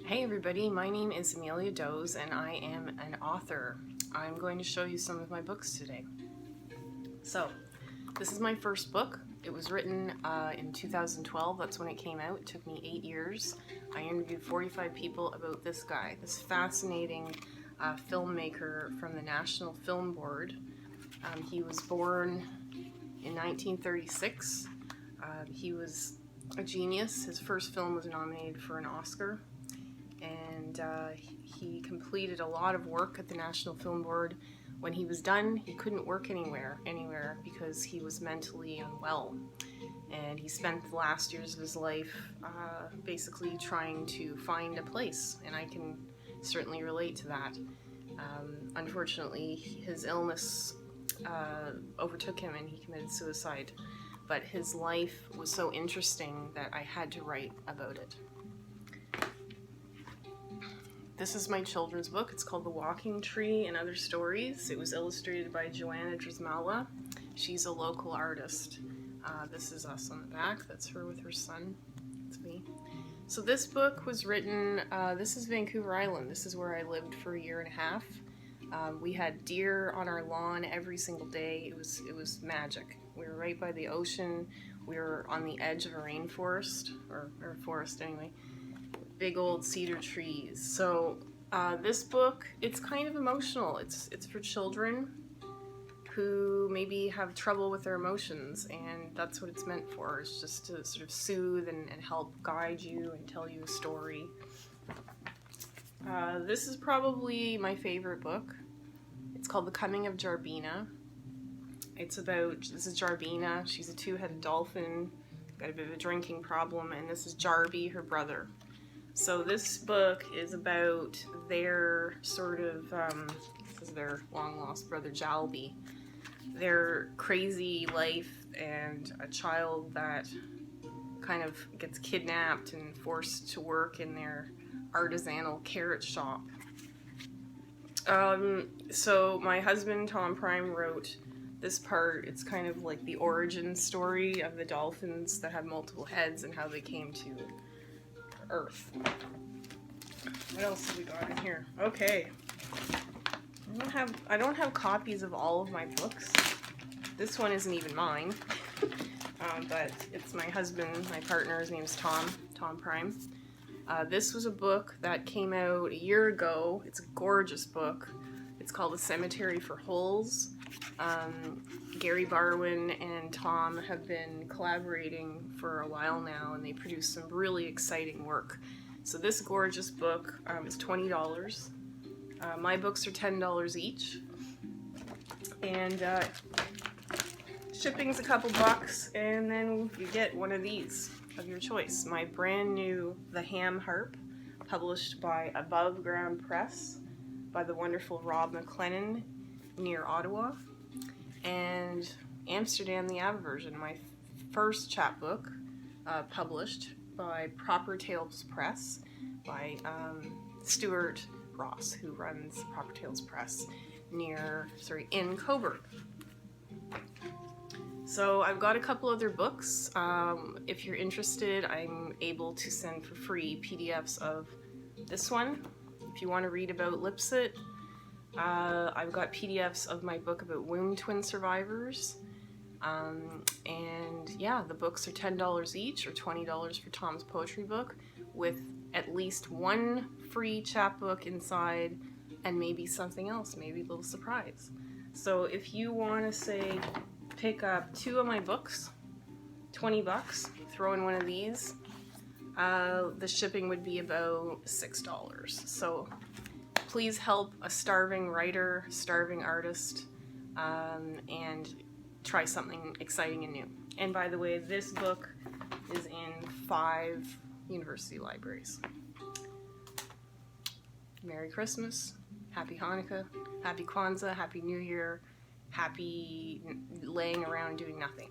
Hey everybody, my name is Amelia Does and I am an author. I'm going to show you some of my books today. So, this is my first book. It was written in 2012, that's when it came out. It took me 8 years. I interviewed 45 people about this guy, this fascinating filmmaker from the National Film Board. He was born in 1936. He was a genius. His first film was nominated for an Oscar. And he completed a lot of work at the National Film Board. When he was done, he couldn't work anywhere because he was mentally unwell. And he spent the last years of his life basically trying to find a place, and I can certainly relate to that. Unfortunately, his illness overtook him and he committed suicide. But his life was so interesting that I had to write about it. This is my children's book. It's called The Walking Tree and Other Stories. It was illustrated by Joanna Drismala. She's a local artist. This is us on the back. That's her with her son. That's me. So this book was written, this is Vancouver Island. This is where I lived for a year and a half. We had deer on our lawn every single day. It was magic. We were right by the ocean. We were on the edge of a rainforest, or a forest anyway. Big old cedar trees. So this book, it's kind of emotional. It's for children who maybe have trouble with their emotions, and that's what it's meant for. It's just to sort of soothe and help guide you and tell you a story. This is probably my favorite book. It's called The Coming of Jarbina. It's about, this is Jarbina. She's a two-headed dolphin, got a bit of a drinking problem, and this is Jarby, her brother. So this book is about their sort of, this is their long-lost brother Jalby, their crazy life and a child that kind of gets kidnapped and forced to work in their artisanal carrot shop. So my husband, Tom Prime, wrote this part. It's kind of like the origin story of the dolphins that have multiple heads and how they came to Earth. What else have we got in here? Okay. I don't have copies of all of my books. This one isn't even mine. But it's my husband, my partner. His name's Tom Prime. This was a book that came out a year ago. It's a gorgeous book. It's called A Cemetery for Holes. Gary Barwin and Tom have been collaborating for a while now, and they produce some really exciting work. So this gorgeous book is $20. My books are $10 each, and shipping's a couple bucks, and then you get one of these of your choice. My brand new The Ham Harp, published by Above Ground Press by the wonderful Rob McLennan near Ottawa. And Amsterdam the Aversion, my first chapbook, published by Proper Tales Press by Stuart Ross, who runs Proper Tales Press in Coburg. So I've got a couple other books. If you're interested, I'm able to send for free PDFs of this one. If you want to read about Lipsit, I've got PDFs of my book about wound twin survivors. And yeah, the books are $10 each, or $20 for Tom's poetry book, with at least one free chapbook inside and maybe something else, maybe a little surprise. So if you want to say pick up 2 of my books, 20 bucks, throw in one of these, the shipping would be about $6. So please help a starving writer, starving artist, and try something exciting and new. And by the way, this book is in 5 university libraries. Merry Christmas, Happy Hanukkah, Happy Kwanzaa, Happy New Year, happy laying around doing nothing.